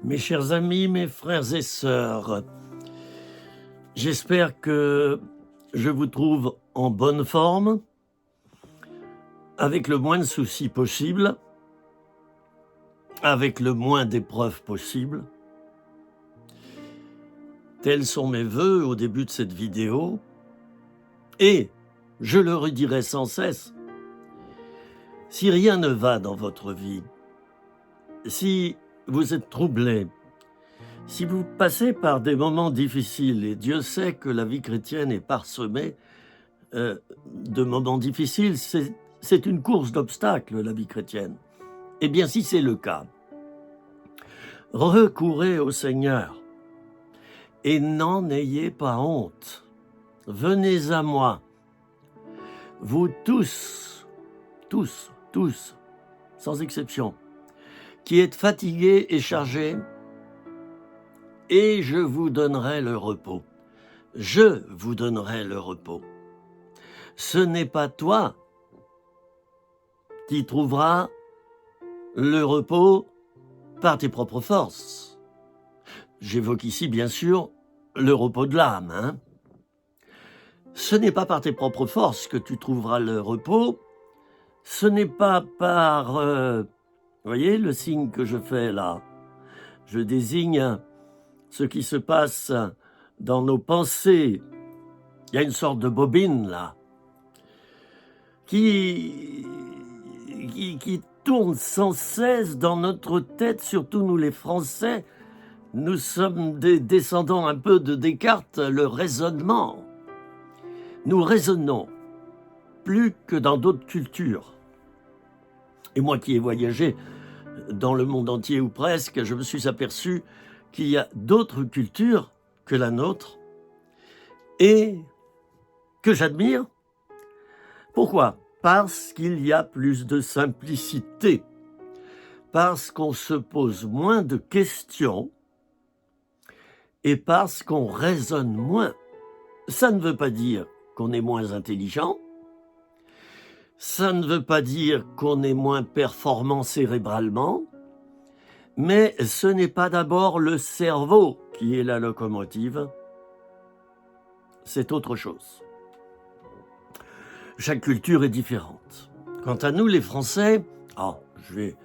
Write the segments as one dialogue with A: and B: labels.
A: Mes chers amis, mes frères et sœurs, j'espère que je vous trouve en bonne forme, avec le moins de soucis possible, avec le moins d'épreuves possible. Tels sont mes vœux au début de cette vidéo, et je le redirai sans cesse, si rien ne va dans votre vie, si vous êtes troublé, si vous passez par des moments difficiles, et Dieu sait que la vie chrétienne est parsemée de moments difficiles, c'est une course d'obstacles, la vie chrétienne. Eh bien, si c'est le cas, recourez au Seigneur et n'en ayez pas honte. Venez à moi, vous tous, sans exception, qui êtes fatigués et chargés, et je vous donnerai le repos. Je vous donnerai le repos. Ce n'est pas toi qui trouveras le repos par tes propres forces. J'évoque ici, bien sûr, le repos de l'âme. Ce n'est pas par tes propres forces que tu trouveras le repos. Ce n'est pas par... vous voyez le signe que je fais là? Je désigne ce qui se passe dans nos pensées. Il y a une sorte de bobine là, qui tourne sans cesse dans notre tête, surtout nous les Français. Nous sommes des descendants un peu de Descartes, le raisonnement. Nous raisonnons plus que dans d'autres cultures. Et moi qui ai voyagé dans le monde entier ou presque, je me suis aperçu qu'il y a d'autres cultures que la nôtre et que j'admire. Pourquoi ? Parce qu'il y a plus de simplicité, parce qu'on se pose moins de questions et parce qu'on raisonne moins. Ça ne veut pas dire qu'on est moins intelligent, ça ne veut pas dire qu'on est moins performant cérébralement, mais ce n'est pas d'abord le cerveau qui est la locomotive, c'est autre chose. Chaque culture est différente. Quant à nous, les Français, je vais,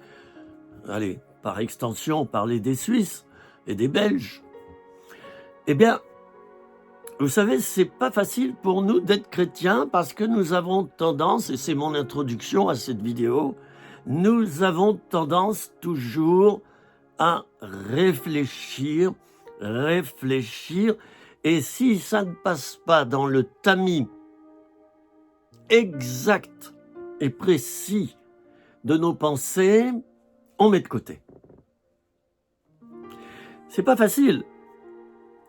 A: par extension, parler des Suisses et des Belges. Eh bien, vous savez, c'est pas facile pour nous d'être chrétiens parce que nous avons tendance, et c'est mon introduction à cette vidéo, nous avons tendance toujours à réfléchir, et si ça ne passe pas dans le tamis exact et précis de nos pensées, on met de côté. C'est pas facile.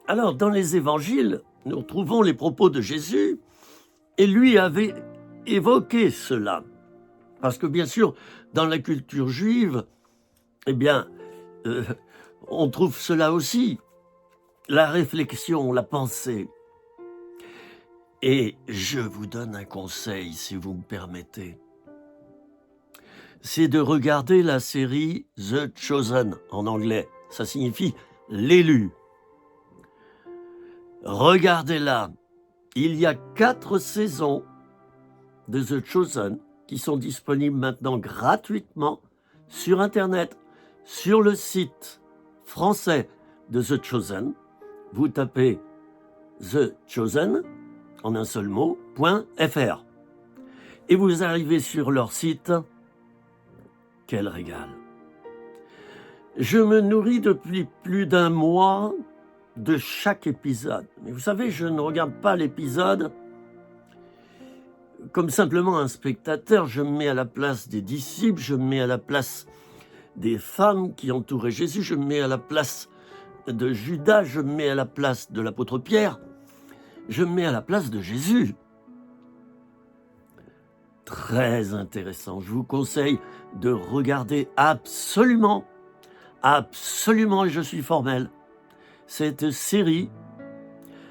A: Alors, dans les évangiles, nous retrouvons les propos de Jésus, et lui avait évoqué cela. Parce que, bien sûr, dans la culture juive, on trouve cela aussi, la réflexion, la pensée. Et je vous donne un conseil, si vous me permettez. C'est de regarder la série The Chosen, en anglais. Ça signifie l'élu. Regardez-la. Il y a 4 saisons de The Chosen qui sont disponibles maintenant gratuitement sur Internet, sur le site français de The Chosen. Vous tapez The Chosen, en un seul mot, .fr. Et vous arrivez sur leur site. Quel régal! Je me nourris depuis plus d'1 mois de chaque épisode. Mais vous savez, je ne regarde pas l'épisode comme simplement un spectateur. Je me mets à la place des disciples, je me mets à la place des femmes qui entouraient Jésus, je me mets à la place de Judas, je me mets à la place de l'apôtre Pierre, je me mets à la place de Jésus. Très intéressant. Je vous conseille de regarder absolument, et je suis formel, cette série.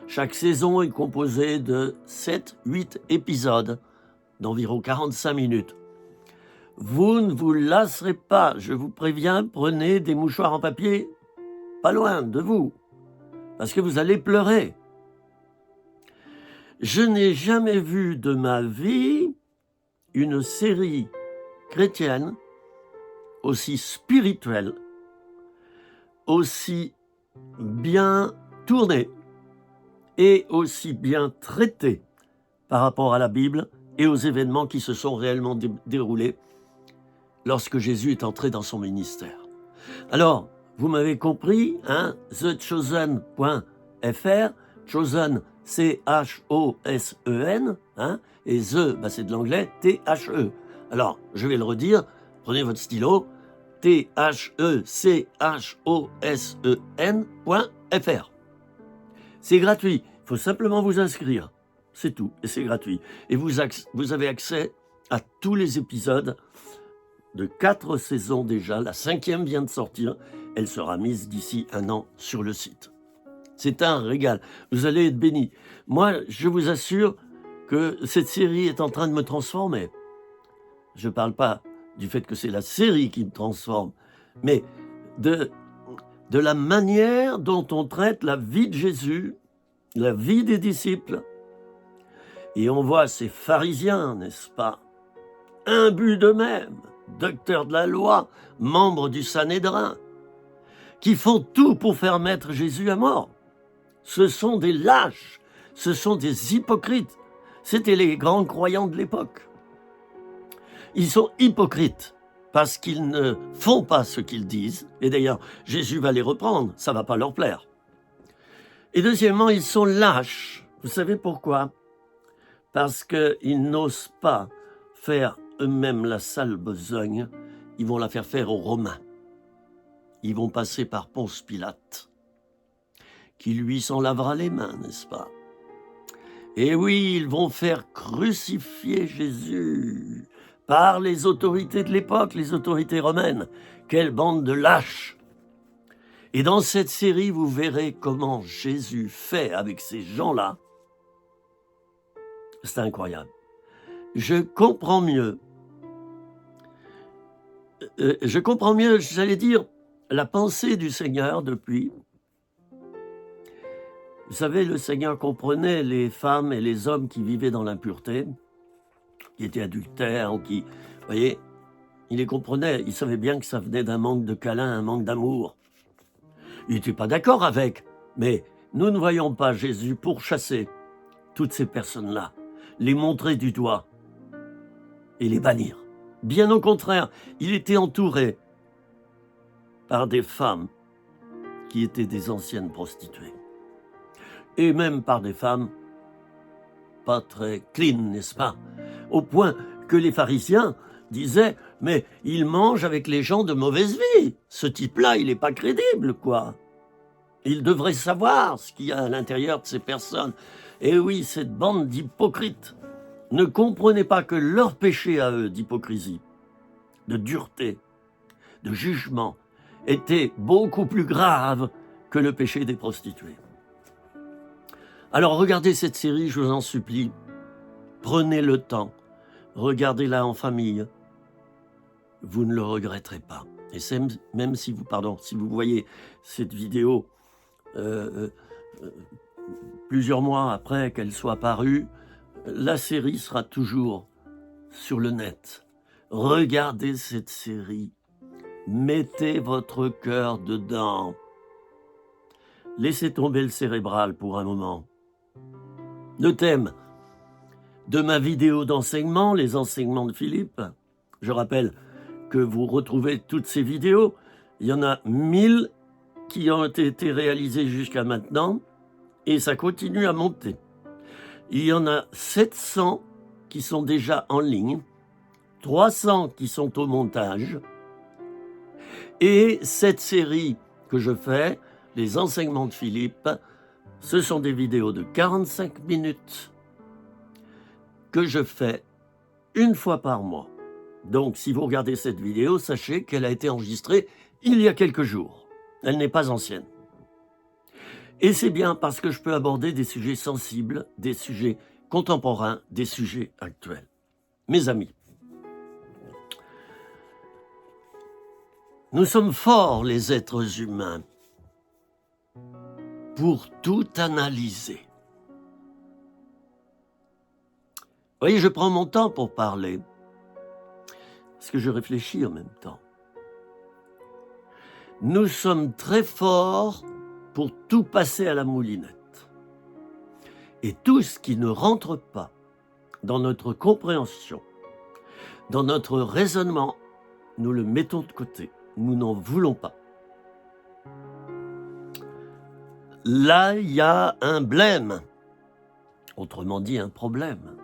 A: Chaque saison est composée de 7-8 épisodes d'environ 45 minutes. Vous ne vous lasserez pas, je vous préviens, prenez des mouchoirs en papier pas loin de vous, parce que vous allez pleurer. Je n'ai jamais vu de ma vie une série chrétienne aussi spirituelle, aussi bien tournée et aussi bien traitée par rapport à la Bible et aux événements qui se sont réellement déroulés lorsque Jésus est entré dans son ministère. Alors, vous m'avez compris, hein, thechosen.fr, chosen, C-H-O-S-E-N, hein, et the, c'est de l'anglais, T-H-E. Alors, je vais le redire, prenez votre stylo, T-H-E-C-H-O-S-E-N.fr. C'est gratuit, il faut simplement vous inscrire, c'est tout, et c'est gratuit. Et vous avez accès à tous les épisodes de 4 saisons déjà, la 5e vient de sortir, elle sera mise d'ici 1 an sur le site. C'est un régal, vous allez être bénis. Moi, je vous assure que cette série est en train de me transformer. Je ne parle pas du fait que c'est la série qui me transforme, mais de la manière dont on traite la vie de Jésus, la vie des disciples. Et on voit ces pharisiens, n'est-ce pas, imbus d'eux-mêmes, docteurs de la loi, membres du Sanhédrin, qui font tout pour faire mettre Jésus à mort. Ce sont des lâches, ce sont des hypocrites. C'était les grands croyants de l'époque. Ils sont hypocrites parce qu'ils ne font pas ce qu'ils disent. Et d'ailleurs, Jésus va les reprendre, ça ne va pas leur plaire. Et deuxièmement, ils sont lâches. Vous savez pourquoi? Parce qu'ils n'osent pas faire eux-mêmes la sale besogne. Ils vont la faire faire aux Romains. Ils vont passer par Ponce Pilate, qui lui s'en lavera les mains, n'est-ce pas? Et oui, ils vont faire crucifier Jésus par les autorités de l'époque, les autorités romaines. Quelle bande de lâches! Et dans cette série, vous verrez comment Jésus fait avec ces gens-là. C'est incroyable. Je comprends mieux, j'allais dire, la pensée du Seigneur depuis. Vous savez, le Seigneur comprenait les femmes et les hommes qui vivaient dans l'impureté, qui étaient adultères, ou qui, vous voyez, il les comprenait. Il savait bien que ça venait d'un manque de câlin, un manque d'amour. Il n'était pas d'accord avec, mais nous ne voyons pas Jésus pourchasser toutes ces personnes-là, les montrer du doigt et les bannir. Bien au contraire, il était entouré par des femmes qui étaient des anciennes prostituées. Et même par des femmes pas très clean, n'est-ce pas? Au point que les pharisiens disaient « Mais il mange avec les gens de mauvaise vie. Ce type-là, il n'est pas crédible, quoi. Il devrait savoir ce qu'il y a à l'intérieur de ces personnes. » Et oui, cette bande d'hypocrites ne comprenait pas que leur péché à eux d'hypocrisie, de dureté, de jugement, était beaucoup plus grave que le péché des prostituées. Alors regardez cette série, je vous en supplie. Prenez le temps. Regardez-la en famille. Vous ne le regretterez pas. Et même si vous voyez cette vidéo plusieurs mois après qu'elle soit parue, la série sera toujours sur le net. Regardez cette série. Mettez votre cœur dedans. Laissez tomber le cérébral pour un moment. Le thème de ma vidéo d'enseignement, les enseignements de Philippe, je rappelle que vous retrouvez toutes ces vidéos, il y en a 1000 qui ont été réalisées jusqu'à maintenant et ça continue à monter. Il y en a 700 qui sont déjà en ligne, 300 qui sont au montage et cette série que je fais, les enseignements de Philippe, ce sont des vidéos de 45 minutes que je fais une fois par mois. Donc, si vous regardez cette vidéo, sachez qu'elle a été enregistrée il y a quelques jours. Elle n'est pas ancienne. Et c'est bien parce que je peux aborder des sujets sensibles, des sujets contemporains, des sujets actuels. Mes amis, nous sommes forts, les êtres humains. pour tout analyser. Vous voyez, je prends mon temps pour parler, parce que je réfléchis en même temps. Nous sommes très forts pour tout passer à la moulinette. Et tout ce qui ne rentre pas dans notre compréhension, dans notre raisonnement, nous le mettons de côté. Nous n'en voulons pas. Là, il y a un blême, autrement dit un problème.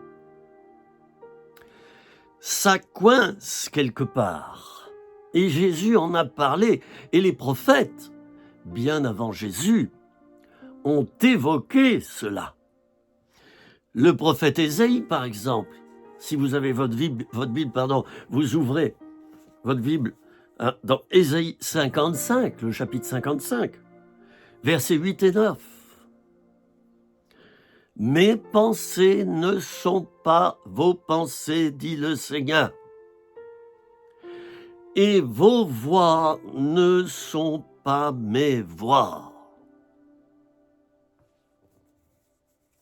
A: Ça coince quelque part. Et Jésus en a parlé. Et les prophètes, bien avant Jésus, ont évoqué cela. Le prophète Ésaïe, par exemple, si vous avez votre Bible, vous ouvrez votre Bible dans Ésaïe 55, le chapitre 55, versets 8 et 9. Mes pensées ne sont pas vos pensées, dit le Seigneur. Et vos voix ne sont pas mes voix.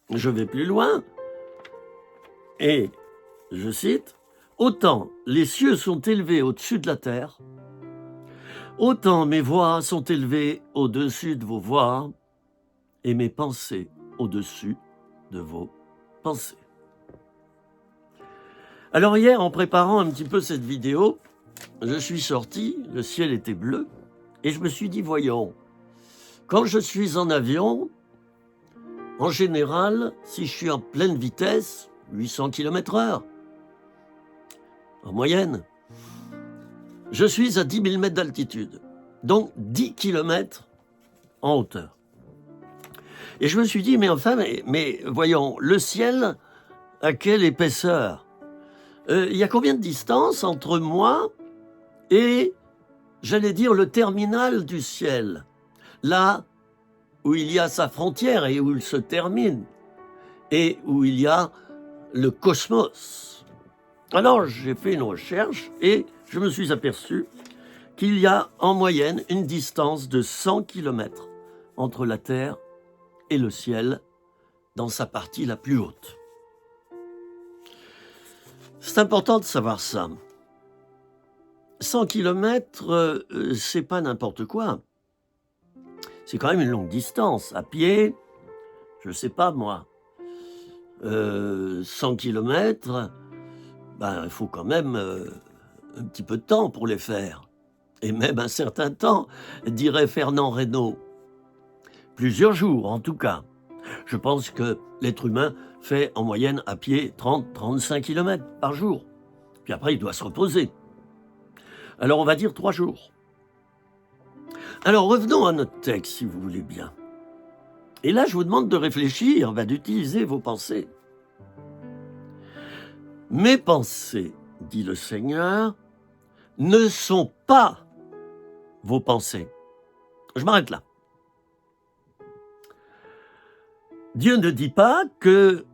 A: Je vais plus loin. Et, je cite, « Autant les cieux sont élevés au-dessus de la terre, autant mes voix sont élevées au-dessus de vos voix, et mes pensées au-dessus de vos pensées. » Alors hier, en préparant un petit peu cette vidéo, je suis sorti, le ciel était bleu, et je me suis dit, voyons, quand je suis en avion, en général, si je suis en pleine vitesse, 800 km/h, en moyenne, je suis à 10 000 mètres d'altitude, donc 10 km en hauteur. Et je me suis dit, mais enfin, mais voyons, le ciel, à quelle épaisseur? Il y a combien de distance entre moi et, j'allais dire, le terminal du ciel, là où il y a sa frontière et où il se termine, et où il y a le cosmos. Alors j'ai fait une recherche et je me suis aperçu qu'il y a en moyenne une distance de 100 km entre la Terre et le ciel dans sa partie la plus haute. C'est important de savoir ça. 100 km, c'est pas n'importe quoi. C'est quand même une longue distance. À pied, je sais pas moi, 100 km, ben, il faut quand même un petit peu de temps pour les faire. Et même un certain temps, dirait Fernand Reynaud. Plusieurs jours, en tout cas. Je pense que l'être humain fait en moyenne à pied 30-35 km par jour. Puis après, il doit se reposer. Alors, on va dire 3 jours. Alors, revenons à notre texte, si vous voulez bien. Et là, je vous demande de réfléchir, d'utiliser vos pensées. Mes pensées, dit le Seigneur, ne sont pas vos pensées. Je m'arrête là. Dieu ne dit pas que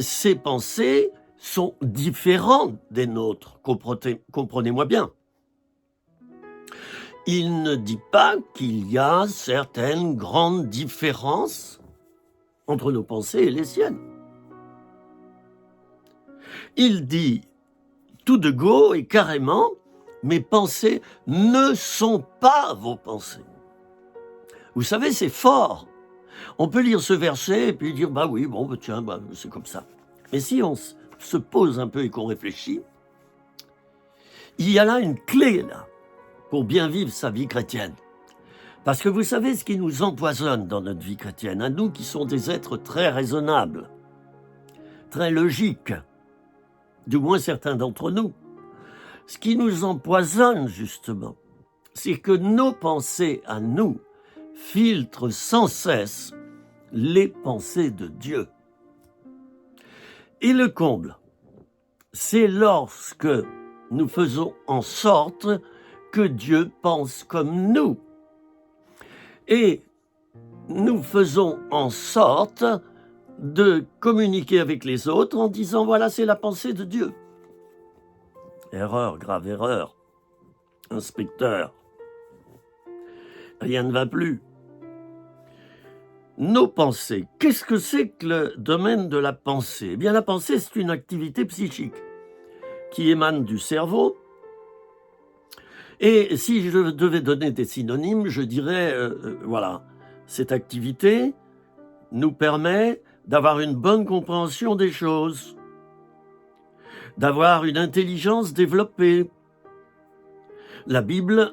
A: ses pensées sont différentes des nôtres. Comprenez-moi bien. Il ne dit pas qu'il y a certaines grandes différences entre nos pensées et les siennes. Il dit tout de go et carrément, mes pensées ne sont pas vos pensées. Vous savez, c'est fort. On peut lire ce verset et puis dire, oui, tiens, c'est comme ça. Mais si on se pose un peu et qu'on réfléchit, il y a là une clé, là, pour bien vivre sa vie chrétienne. Parce que vous savez ce qui nous empoisonne dans notre vie chrétienne, à nous qui sommes des êtres très raisonnables, très logiques, du moins certains d'entre nous. Ce qui nous empoisonne, justement, c'est que nos pensées à nous filtrent sans cesse les pensées de Dieu. Et le comble, c'est lorsque nous faisons en sorte que Dieu pense comme nous. Et nous faisons en sorte de communiquer avec les autres en disant, voilà, c'est la pensée de Dieu. Erreur, grave erreur. Inspecteur, rien ne va plus. nos pensées. Qu'est-ce que c'est que le domaine de la pensée? Eh bien, la pensée, c'est une activité psychique qui émane du cerveau. Et si je devais donner des synonymes, je dirais, voilà, cette activité nous permet d'avoir une bonne compréhension des choses, d'avoir une intelligence développée. La Bible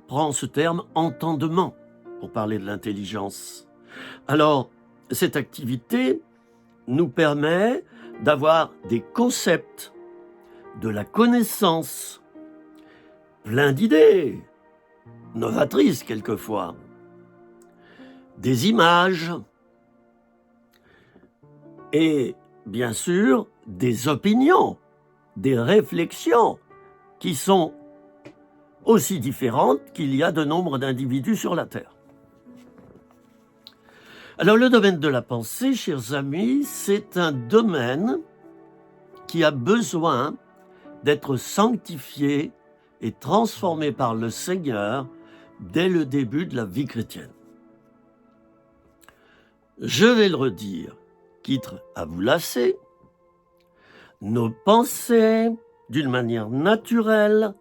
A: prend ce terme « entendement » pour parler de l'intelligence. Alors, cette activité nous permet d'avoir des concepts, de la connaissance, plein d'idées, novatrices quelquefois, des images et, bien sûr, des opinions, des réflexions qui sont aussi différentes qu'il y a de nombre d'individus sur la Terre. Alors, le domaine de la pensée, chers amis, c'est un domaine qui a besoin d'être sanctifié et transformé par le Seigneur dès le début de la vie chrétienne. Je vais le redire, quitte à vous lasser, nos pensées, d'une manière naturelle,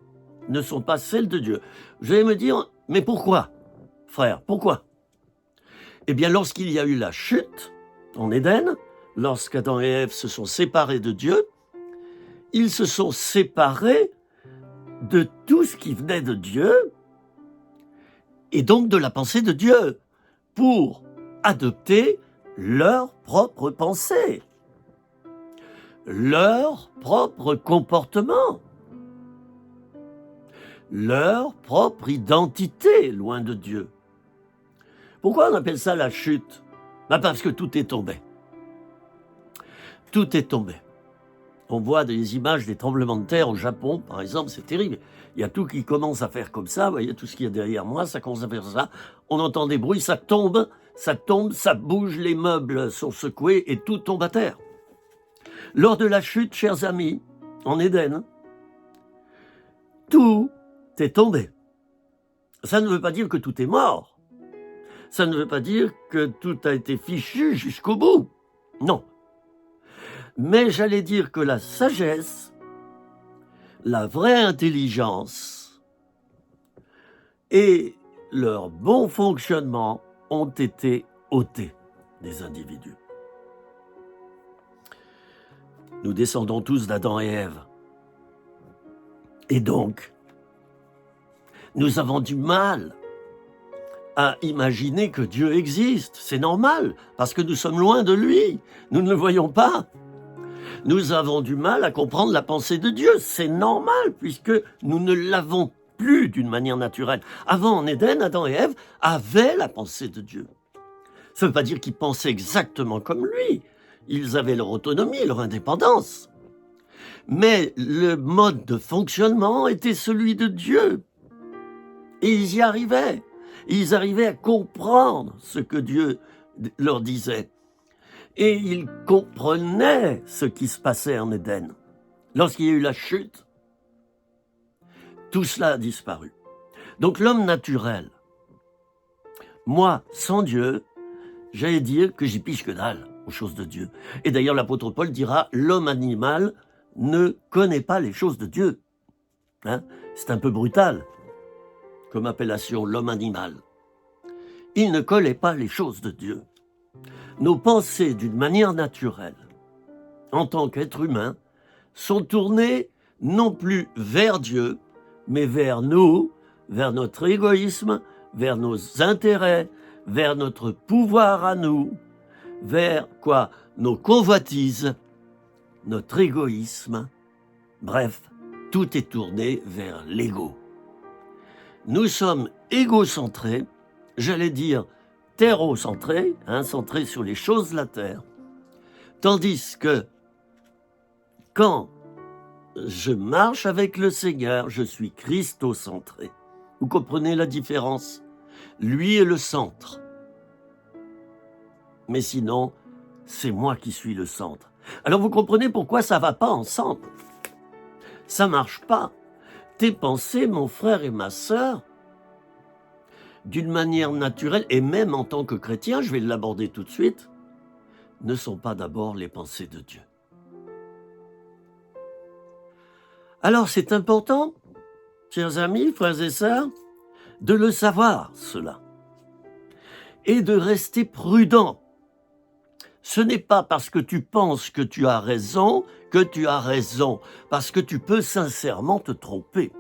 A: ne sont pas celles de Dieu. Vous allez me dire, mais pourquoi, frère, pourquoi? Eh bien, lorsqu'il y a eu la chute en Éden, lorsqu'Adam et Ève se sont séparés de Dieu, ils se sont séparés de tout ce qui venait de Dieu et donc de la pensée de Dieu pour adopter leur propre pensée, leur propre comportement, leur propre identité loin de Dieu. Pourquoi on appelle ça la chute? Parce que tout est tombé. Tout est tombé. On voit des images des tremblements de terre au Japon, par exemple, c'est terrible. Il y a tout qui commence à faire comme ça, vous voyez, tout ce qu'il y a derrière moi, ça commence à faire ça. On entend des bruits, ça tombe, ça bouge, les meubles sont secoués et tout tombe à terre. Lors de la chute, chers amis, en Éden, tout est tombé. Ça ne veut pas dire que tout est mort. Ça ne veut pas dire que tout a été fichu jusqu'au bout. Non. Mais j'allais dire que la sagesse, la vraie intelligence et leur bon fonctionnement ont été ôtés des individus. Nous descendons tous d'Adam et Ève. Et donc, nous avons du mal à imaginer que Dieu existe. C'est normal, parce que nous sommes loin de lui. Nous ne le voyons pas. Nous avons du mal à comprendre la pensée de Dieu. C'est normal, puisque nous ne l'avons plus d'une manière naturelle. Avant, en Éden, Adam et Ève avaient la pensée de Dieu. Ça ne veut pas dire qu'ils pensaient exactement comme lui. Ils avaient leur autonomie, leur indépendance. Mais le mode de fonctionnement était celui de Dieu. Et ils y arrivaient. Ils arrivaient à comprendre ce que Dieu leur disait. Et ils comprenaient ce qui se passait en Éden. Lorsqu'il y a eu la chute, tout cela a disparu. Donc l'homme naturel, moi, sans Dieu, j'allais dire que j'y piche que dalle aux choses de Dieu. Et d'ailleurs, l'apôtre Paul dira, l'homme animal ne connaît pas les choses de Dieu. Hein? C'est un peu brutal comme appellation, l'homme animal. Il ne connaît pas les choses de Dieu. Nos pensées, d'une manière naturelle, en tant qu'être humain, sont tournées non plus vers Dieu, mais vers nous, vers notre égoïsme, vers nos intérêts, vers notre pouvoir à nous, vers quoi? Nos convoitises, notre égoïsme. Bref, tout est tourné vers l'ego. Nous sommes égocentrés, j'allais dire terrocentrés, centrés sur les choses de la terre, tandis que quand je marche avec le Seigneur, je suis christocentré. Vous comprenez la différence? Lui est le centre. Mais sinon, c'est moi qui suis le centre. Alors vous comprenez pourquoi ça ne va pas ensemble. Ça ne marche pas. Tes pensées, mon frère et ma sœur, d'une manière naturelle, et même en tant que chrétien, je vais l'aborder tout de suite, ne sont pas d'abord les pensées de Dieu. Alors c'est important, chers amis, frères et sœurs, de le savoir, cela, et de rester prudent. Ce n'est pas parce que tu penses que tu as raison, parce que tu peux sincèrement te tromper.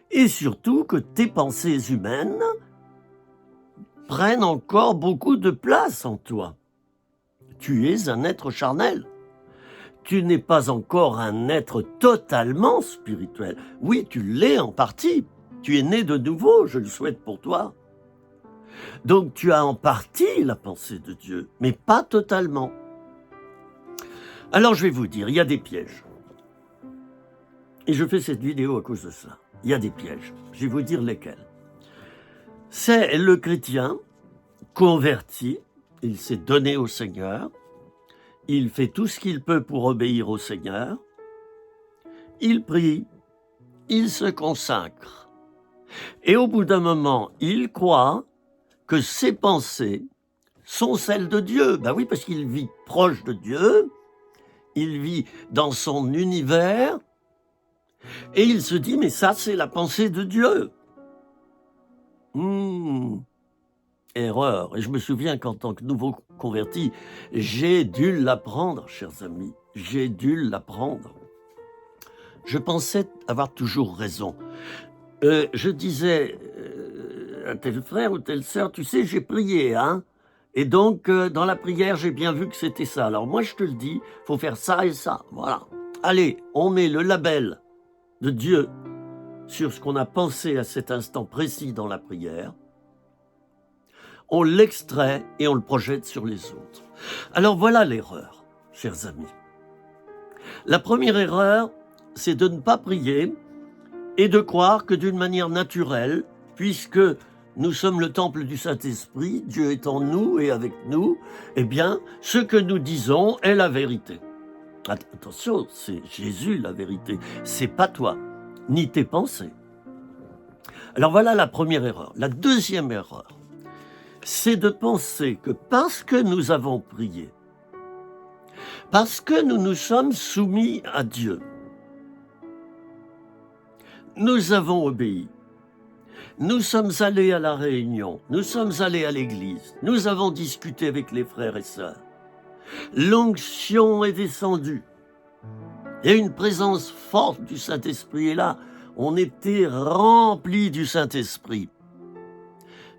A: Et surtout que tes pensées humaines prennent encore beaucoup de place en toi. Tu es un être charnel. Tu n'es pas encore un être totalement spirituel. Oui, tu l'es en partie. Tu es né de nouveau, je le souhaite pour toi. Donc tu as en partie la pensée de Dieu, mais pas totalement. Alors je vais vous dire, il y a des pièges. Et je fais cette vidéo à cause de ça. Il y a des pièges. Je vais vous dire lesquels. C'est le chrétien converti, il s'est donné au Seigneur, il fait tout ce qu'il peut pour obéir au Seigneur, il prie, il se consacre. Et au bout d'un moment, il croit que ses pensées sont celles de Dieu. Ben oui, parce qu'il vit proche de Dieu, il vit dans son univers, et il se dit, mais ça, c'est la pensée de Dieu. Erreur. Et je me souviens qu'en tant que nouveau converti, j'ai dû l'apprendre, chers amis. J'ai dû l'apprendre. Je pensais avoir toujours raison. Je disais à tel frère ou telle sœur, tu sais, j'ai prié, hein. Et donc, dans la prière, j'ai bien vu que c'était ça. Alors moi, je te le dis, il faut faire ça et ça. Voilà. Allez, on met le label de Dieu sur ce qu'on a pensé à cet instant précis dans la prière. On l'extrait et on le projette sur les autres. Alors voilà l'erreur, chers amis. La première erreur, c'est de ne pas prier et de croire que d'une manière naturelle, puisque nous sommes le temple du Saint-Esprit, Dieu est en nous et avec nous, eh bien, ce que nous disons est la vérité. Attention, c'est Jésus la vérité, c'est pas toi, ni tes pensées. Alors voilà la première erreur. La deuxième erreur, c'est de penser que parce que nous avons prié, parce que nous nous sommes soumis à Dieu, nous avons obéi, nous sommes allés à la réunion, nous sommes allés à l'église, nous avons discuté avec les frères et sœurs, l'onction est descendue, il y a une présence forte du Saint-Esprit, et là, on était remplis du Saint-Esprit.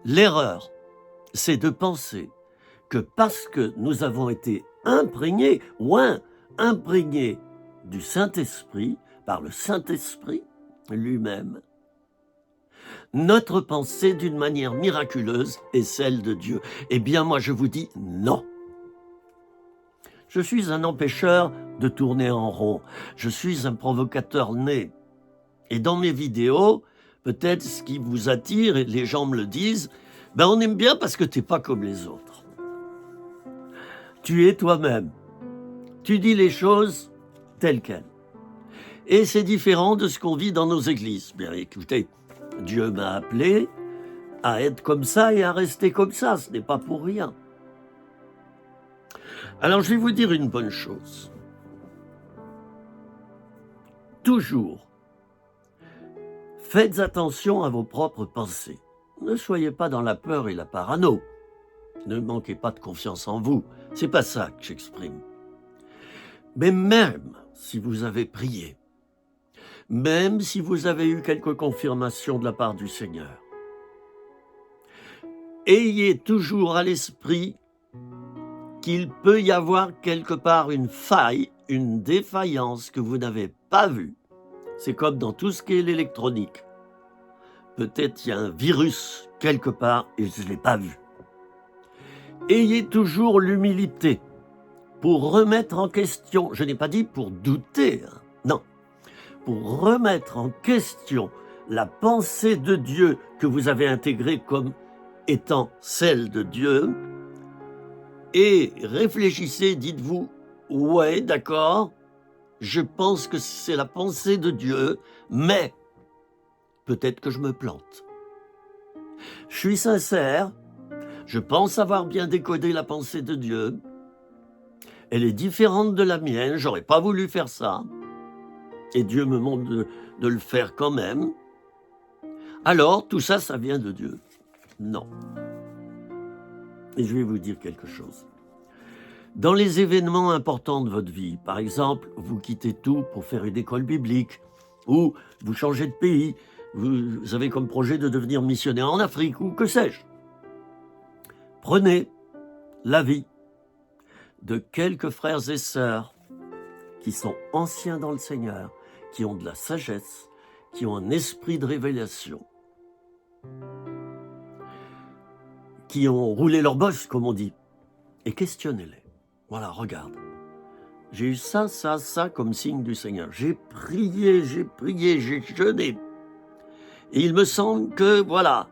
A: L'erreur, c'est de penser que parce que nous avons été imprégnés du Saint-Esprit, par le Saint-Esprit lui-même, notre pensée d'une manière miraculeuse est celle de Dieu. Eh bien, moi, je vous dis non. Je suis un empêcheur de tourner en rond. Je suis un provocateur né. Et dans mes vidéos, peut-être ce qui vous attire, et les gens me le disent, ben on aime bien parce que tu n'es pas comme les autres. Tu es toi-même. Tu dis les choses telles quelles. Et c'est différent de ce qu'on vit dans nos églises. Bien écoutez, Dieu m'a appelé à être comme ça et à rester comme ça. Ce n'est pas pour rien. Alors je vais vous dire une bonne chose. Toujours, faites attention à vos propres pensées. Ne soyez pas dans la peur et la parano. Ne manquez pas de confiance en vous. C'est pas ça que j'exprime. Mais même si vous avez prié, même si vous avez eu quelques confirmations de la part du Seigneur, ayez toujours à l'esprit qu'il peut y avoir quelque part une faille, une défaillance que vous n'avez pas vue. C'est comme dans tout ce qui est l'électronique. Peut-être il y a un virus quelque part et je ne l'ai pas vu. Ayez toujours l'humilité pour remettre en question, je n'ai pas dit pour douter, hein, non, pour remettre en question la pensée de Dieu que vous avez intégrée comme étant celle de Dieu, et réfléchissez, dites-vous, ouais, d'accord, je pense que c'est la pensée de Dieu, mais peut-être que je me plante. Je suis sincère, je pense avoir bien décodé la pensée de Dieu. Elle est différente de la mienne, j'aurais pas voulu faire ça. Et Dieu me montre de le faire quand même. Alors, tout ça, ça vient de Dieu. Non. Et je vais vous dire quelque chose. Dans les événements importants de votre vie, par exemple, vous quittez tout pour faire une école biblique, ou vous changez de pays, vous avez comme projet de devenir missionnaire en Afrique, ou que sais-je. Prenez l'avis de quelques frères et sœurs qui sont anciens dans le Seigneur, qui ont de la sagesse, qui ont un esprit de révélation, qui ont roulé leur bosse, comme on dit, et questionnez-les. Voilà, regarde. J'ai eu ça comme signe du Seigneur. J'ai prié, j'ai jeûné. Et il me semble que, voilà,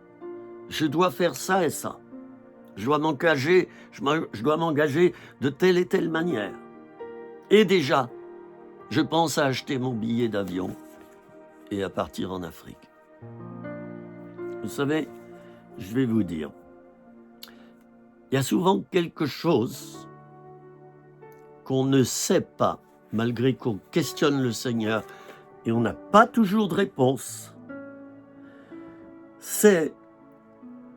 A: je dois faire ça et ça. Je dois m'engager de telle et telle manière. Et déjà, je pense à acheter mon billet d'avion et à partir en Afrique. Vous savez, je vais vous dire, il y a souvent quelque chose qu'on ne sait pas, malgré qu'on questionne le Seigneur, et on n'a pas toujours de réponse. C'est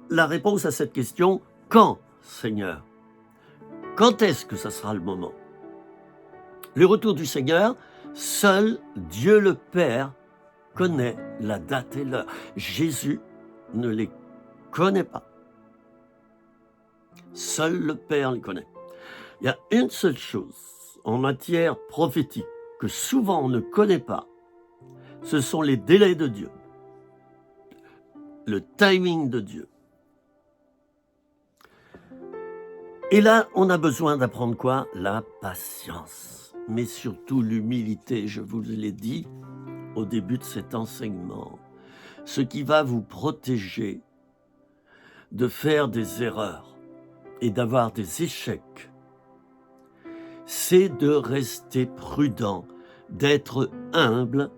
A: la réponse à cette question, quand, Seigneur? Quand est-ce que ça sera le moment? Le retour du Seigneur, seul Dieu le Père connaît la date et l'heure. Jésus ne les connaît pas. Seul le Père les connaît. Il y a une seule chose en matière prophétique que souvent on ne connaît pas, ce sont les délais de Dieu, le timing de Dieu. Et là, on a besoin d'apprendre quoi? La patience, mais surtout l'humilité, je vous l'ai dit au début de cet enseignement. Ce qui va vous protéger de faire des erreurs et d'avoir des échecs, c'est de rester prudent, d'être humble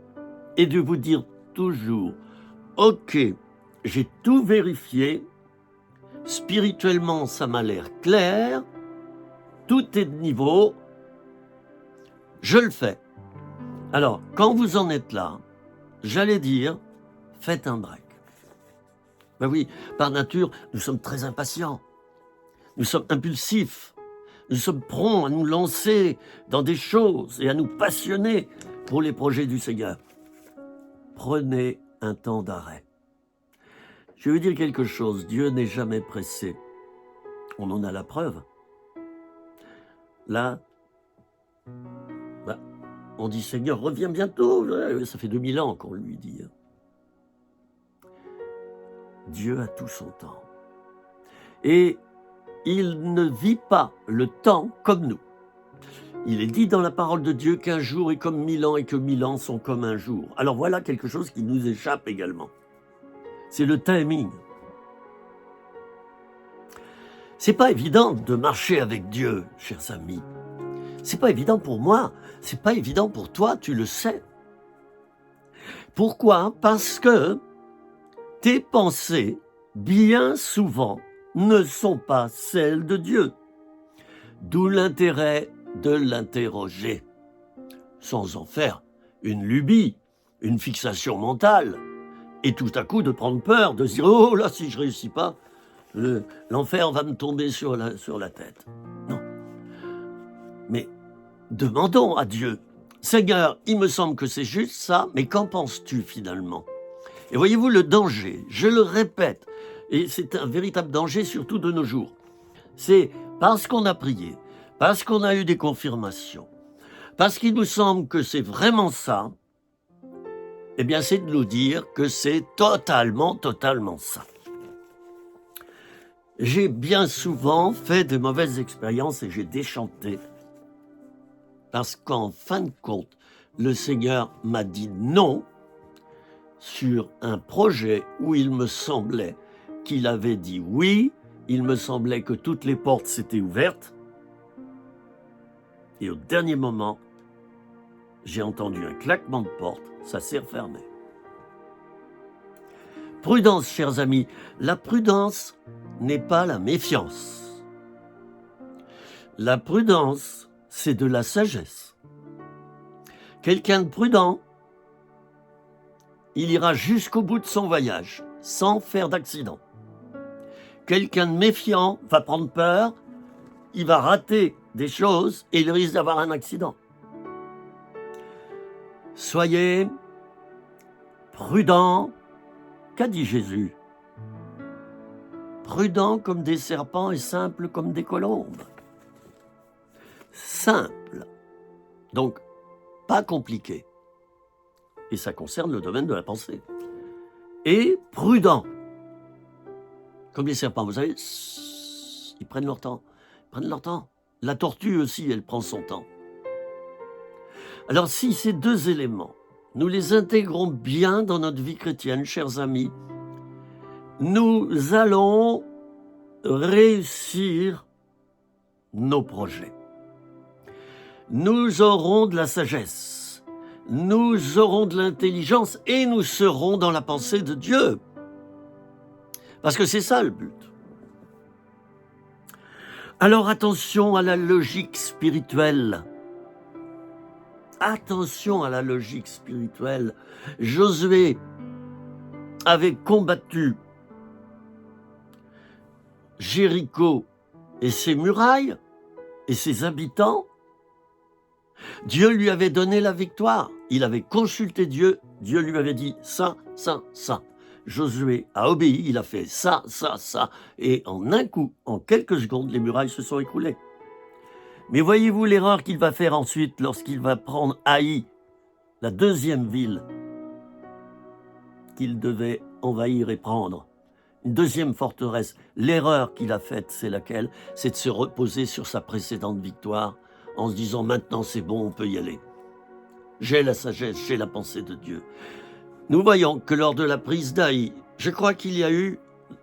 A: et de vous dire toujours, ok, j'ai tout vérifié, spirituellement ça m'a l'air clair, tout est de niveau, je le fais. Alors, quand vous en êtes là, j'allais dire, faites un break. Ben oui, par nature, nous sommes très impatients, nous sommes impulsifs, nous sommes prompts à nous lancer dans des choses et à nous passionner pour les projets du Seigneur. Prenez un temps d'arrêt. Je vais vous dire quelque chose, Dieu n'est jamais pressé. On en a la preuve. Là, on dit Seigneur, reviens bientôt. Ça fait 2000 ans qu'on lui dit. Dieu a tout son temps. Et il ne vit pas le temps comme nous. Il est dit dans la parole de Dieu qu'un jour est comme 1000 ans et que 1000 ans sont comme un jour. Alors voilà quelque chose qui nous échappe également. C'est le timing. C'est pas évident de marcher avec Dieu, chers amis. C'est pas évident pour moi, c'est pas évident pour toi, tu le sais. Pourquoi? Parce que tes pensées, bien souvent, ne sont pas celles de Dieu. D'où l'intérêt de l'interroger, sans en faire une lubie, une fixation mentale, et tout à coup de prendre peur, de se dire « Oh là, si je réussis pas, l'enfer va me tomber sur la tête. » Non. Mais demandons à Dieu, « Seigneur, il me semble que c'est juste ça, mais qu'en penses-tu finalement ?» Et voyez-vous le danger, je le répète, et c'est un véritable danger surtout de nos jours, c'est parce qu'on a prié, parce qu'on a eu des confirmations, parce qu'il nous semble que c'est vraiment ça, eh bien c'est de nous dire que c'est totalement ça. J'ai bien souvent fait de mauvaises expériences et j'ai déchanté, parce qu'en fin de compte, le Seigneur m'a dit non sur un projet où il me semblait qu'il avait dit oui, il me semblait que toutes les portes s'étaient ouvertes, et au dernier moment, j'ai entendu un claquement de porte, ça s'est refermé. Prudence, chers amis. La prudence n'est pas la méfiance. La prudence, c'est de la sagesse. Quelqu'un de prudent, il ira jusqu'au bout de son voyage, sans faire d'accident. Quelqu'un de méfiant va prendre peur, il va rater des choses et il risque d'avoir un accident. Soyez prudents. Qu'a dit Jésus? Prudents comme des serpents et simples comme des colombes. Simple. Donc, pas compliqué. Et ça concerne le domaine de la pensée. Et prudent. Comme les serpents, vous savez, ils prennent leur temps. Ils prennent leur temps. La tortue aussi, elle prend son temps. Alors si ces deux éléments, nous les intégrons bien dans notre vie chrétienne, chers amis, nous allons réussir nos projets. Nous aurons de la sagesse, nous aurons de l'intelligence et nous serons dans la pensée de Dieu. Parce que c'est ça le but. Alors attention à la logique spirituelle. Attention à la logique spirituelle. Josué avait combattu Jéricho et ses murailles et ses habitants. Dieu lui avait donné la victoire. Il avait consulté Dieu. Dieu lui avait dit ça, ça, ça. Josué a obéi, il a fait ça, ça, ça. Et en un coup, en quelques secondes, les murailles se sont écroulées. Mais voyez-vous l'erreur qu'il va faire ensuite lorsqu'il va prendre Haï, la deuxième ville qu'il devait envahir et prendre. Une deuxième forteresse. L'erreur qu'il a faite, c'est laquelle? C'est de se reposer sur sa précédente victoire en se disant maintenant c'est bon, on peut y aller. J'ai la sagesse, j'ai la pensée de Dieu. Nous voyons que lors de la prise d'Haï, je crois qu'il y a eu,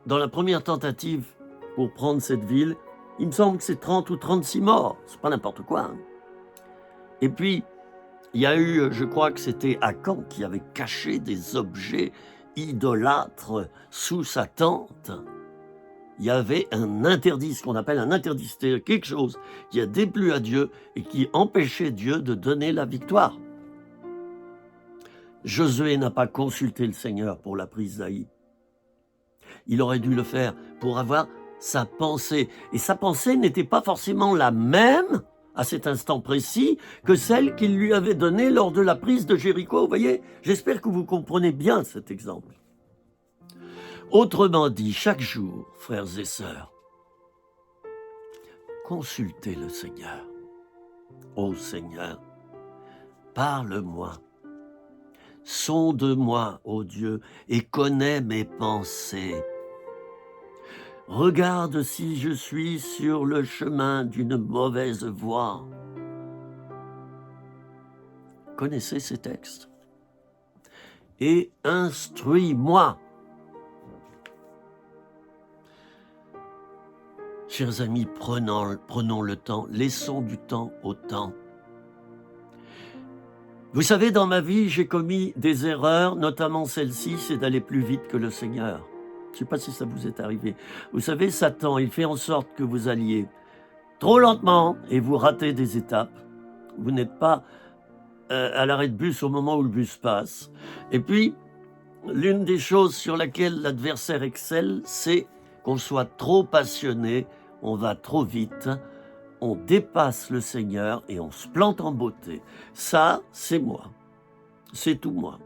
A: dans la première tentative pour prendre cette ville, il me semble que c'est 30 ou 36 morts, c'est pas n'importe quoi. Hein. Et puis, il y a eu, je crois que c'était Akan qui avait caché des objets idolâtres sous sa tente. Il y avait un interdit, ce qu'on appelle un interdit, c'est quelque chose qui a déplu à Dieu et qui empêchait Dieu de donner la victoire. Josué n'a pas consulté le Seigneur pour la prise d'Haï. Il aurait dû le faire pour avoir sa pensée. Et sa pensée n'était pas forcément la même à cet instant précis que celle qu'il lui avait donnée lors de la prise de Jéricho. Vous voyez, j'espère que vous comprenez bien cet exemple. Autrement dit, chaque jour, frères et sœurs, consultez le Seigneur. Ô Seigneur, parle-moi. Sonde-moi, ô Dieu, et connais mes pensées. Regarde si je suis sur le chemin d'une mauvaise voie. Connaissez ces textes. Et instruis-moi. Chers amis, prenons le temps, laissons du temps au temps. Vous savez, dans ma vie, j'ai commis des erreurs, notamment celle-ci, c'est d'aller plus vite que le Seigneur. Je ne sais pas si ça vous est arrivé. Vous savez, Satan, il fait en sorte que vous alliez trop lentement et vous ratez des étapes. Vous n'êtes pas à l'arrêt de bus au moment où le bus passe. Et puis, l'une des choses sur laquelle l'adversaire excelle, c'est qu'on soit trop passionné, on va trop vite, on dépasse le Seigneur et on se plante en beauté. Ça, c'est moi. C'est tout moi.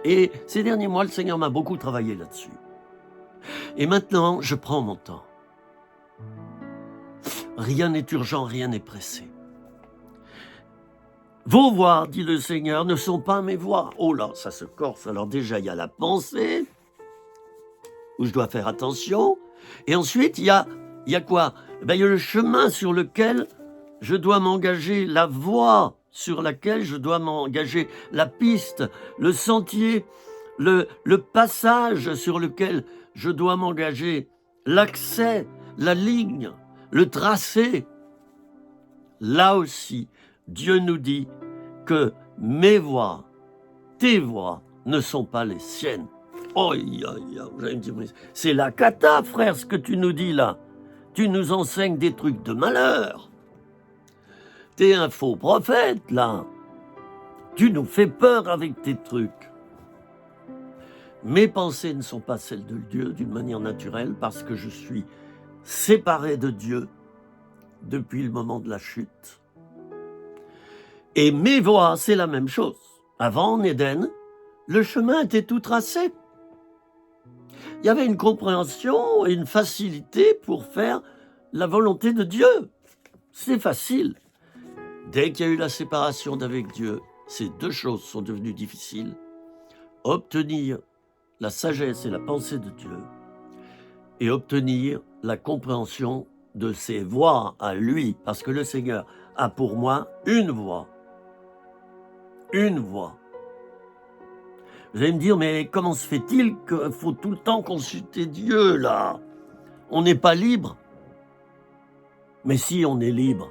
A: Et ces derniers mois, le Seigneur m'a beaucoup travaillé là-dessus. Et maintenant, je prends mon temps. Rien n'est urgent, rien n'est pressé. Vos voies, dit le Seigneur, ne sont pas mes voies. Oh là, ça se corse. Alors déjà, il y a la pensée, où je dois faire attention. Et ensuite, il y a quoi? Il y a le chemin sur lequel je dois m'engager, la voie sur laquelle je dois m'engager, la piste, le sentier, le passage sur lequel je dois m'engager, l'accès, la ligne, le tracé. Là aussi, Dieu nous dit que mes voies, tes voies, ne sont pas les siennes. Oh, j'allais me dire, mais c'est la cata, frère, ce que tu nous dis là. Tu nous enseignes des trucs de malheur. T'es un faux prophète, là. Tu nous fais peur avec tes trucs. Mes pensées ne sont pas celles de Dieu d'une manière naturelle parce que je suis séparé de Dieu depuis le moment de la chute. Et mes voies, c'est la même chose. Avant, en Éden, le chemin était tout tracé. Il y avait une compréhension et une facilité pour faire la volonté de Dieu. C'est facile. Dès qu'il y a eu la séparation d'avec Dieu, ces deux choses sont devenues difficiles. Obtenir la sagesse et la pensée de Dieu et obtenir la compréhension de ses voies à lui, parce que le Seigneur a pour moi une voie. Une voie. Vous allez me dire, mais comment se fait-il qu'il faut tout le temps consulter Dieu, là? On n'est pas libre. Mais si, on est libre.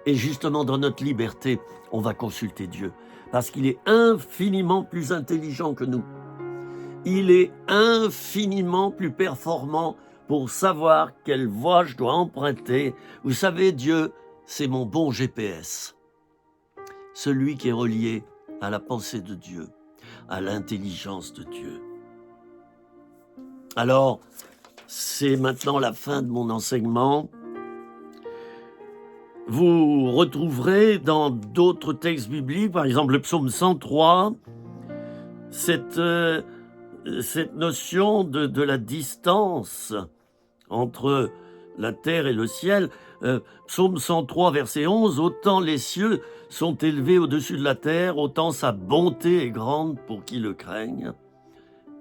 A: Et justement, dans notre liberté, on va consulter Dieu. Parce qu'il est infiniment plus intelligent que nous. Il est infiniment plus performant pour savoir quelle voie je dois emprunter. Vous savez, Dieu, c'est mon bon GPS. Celui qui est relié à la pensée de Dieu, à l'intelligence de Dieu. Alors, c'est maintenant la fin de mon enseignement. Vous retrouverez dans d'autres textes bibliques, par exemple le psaume 103, cette notion de la distance entre la terre et le ciel. Psaume 103, verset 11, « Autant les cieux sont élevés au-dessus de la terre, autant sa bonté est grande pour qui le craignent. »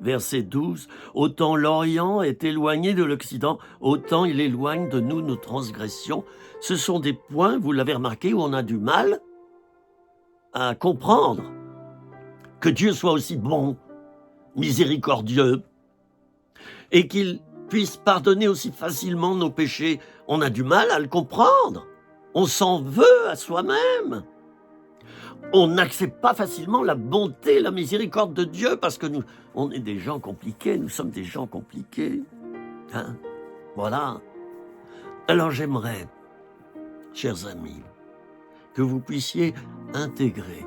A: Verset 12, « Autant l'Orient est éloigné de l'Occident, autant il éloigne de nous nos transgressions. » Ce sont des points, vous l'avez remarqué, où on a du mal à comprendre que Dieu soit aussi bon, miséricordieux, et qu'il puisse pardonner aussi facilement nos péchés. On a du mal à le comprendre. On s'en veut à soi-même. On n'accepte pas facilement la bonté, la miséricorde de Dieu parce que on est des gens compliqués, nous sommes des gens compliqués. Hein? Voilà. Alors j'aimerais, chers amis, que vous puissiez intégrer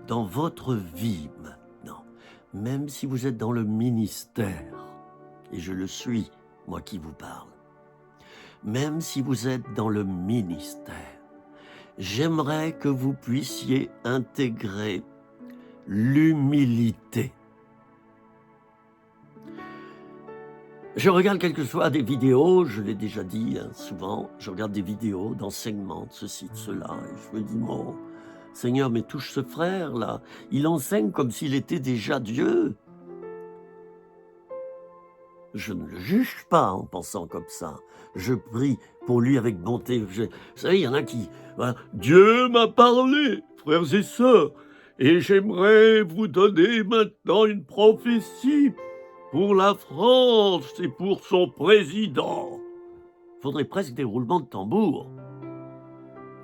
A: dans votre vie maintenant, même si vous êtes dans le ministère, et je le suis, moi qui vous parle, même si vous êtes dans le ministère, j'aimerais que vous puissiez intégrer l'humilité. Je regarde quelquefois des vidéos, je l'ai déjà dit souvent, je regarde des vidéos d'enseignement de ceci, de cela, et je me dis, mon Seigneur, mais touche ce frère-là, il enseigne comme s'il était déjà Dieu. Je ne le juge pas en pensant comme ça. Je prie pour lui avec bonté. Vous savez, il y en a qui... Voilà, Dieu m'a parlé, frères et sœurs, et j'aimerais vous donner maintenant une prophétie pour la France et pour son président. Il faudrait presque des roulements de tambour.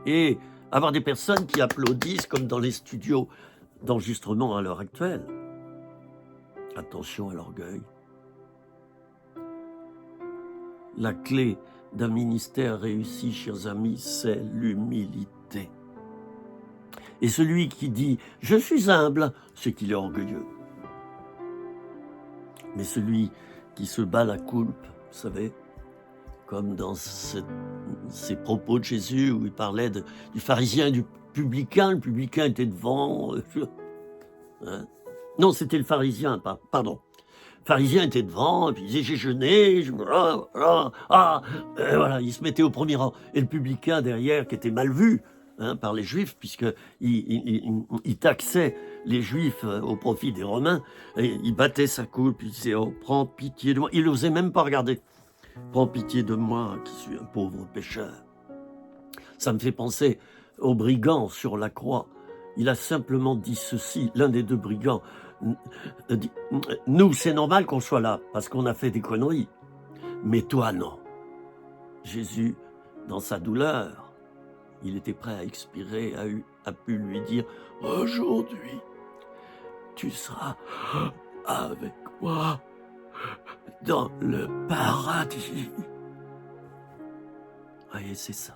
A: Et avoir des personnes qui applaudissent comme dans les studios d'enregistrement à l'heure actuelle. Attention à l'orgueil. La clé d'un ministère réussi, chers amis, c'est l'humilité. Et celui qui dit « je suis humble », c'est qu'il est orgueilleux. Mais celui qui se bat la coulpe, vous savez, comme dans ces propos de Jésus où il parlait du pharisien et du publicain, le publicain était devant. Hein? Non, c'était le pharisien, pardon. Le pharisien était devant, et puis il disait j'ai jeûné, voilà, il se mettait au premier rang. Et le publicain derrière, qui était mal vu par les Juifs, puisqu'il taxait les Juifs au profit des Romains, et il battait sa coulpe, il disait oh, prends pitié de moi. Il n'osait même pas regarder. Prends pitié de moi, qui suis un pauvre pécheur. Ça me fait penser au brigand sur la croix. Il a simplement dit ceci, l'un des deux brigands. Nous, c'est normal qu'on soit là, parce qu'on a fait des conneries. Mais toi, non. Jésus, dans sa douleur, il était prêt à expirer, a pu lui dire, aujourd'hui, tu seras avec toi dans le paradis. Voyez, c'est ça,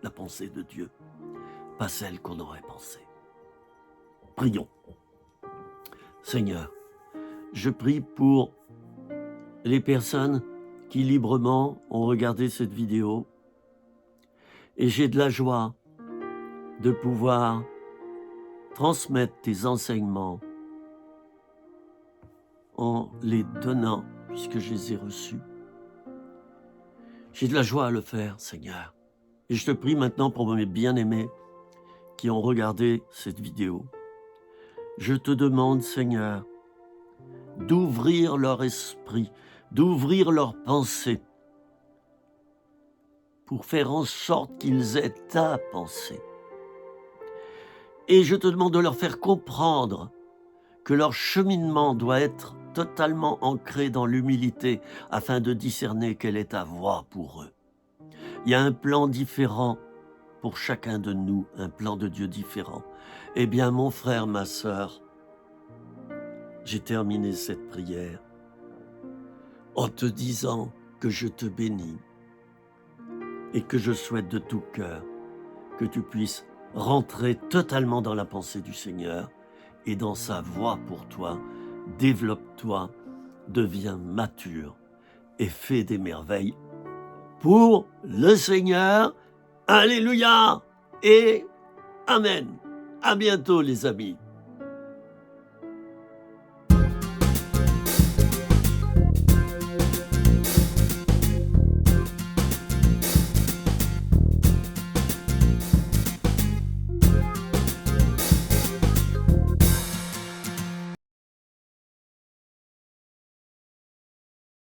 A: la pensée de Dieu, pas celle qu'on aurait pensée. Prions. Seigneur, je prie pour les personnes qui librement ont regardé cette vidéo et j'ai de la joie de pouvoir transmettre tes enseignements en les donnant puisque je les ai reçus. J'ai de la joie à le faire, Seigneur. Et je te prie maintenant pour mes bien-aimés qui ont regardé cette vidéo. Je te demande, Seigneur, d'ouvrir leur esprit, d'ouvrir leur pensée pour faire en sorte qu'ils aient ta pensée. Et je te demande de leur faire comprendre que leur cheminement doit être totalement ancré dans l'humilité afin de discerner quelle est ta voie pour eux. Il y a un plan différent pour chacun de nous, un plan de Dieu différent. Eh bien, mon frère, ma sœur, j'ai terminé cette prière en te disant que je te bénis et que je souhaite de tout cœur que tu puisses rentrer totalement dans la pensée du Seigneur et dans sa voie pour toi. Développe-toi, deviens mature et fais des merveilles pour le Seigneur. Alléluia et Amen. À bientôt les amis.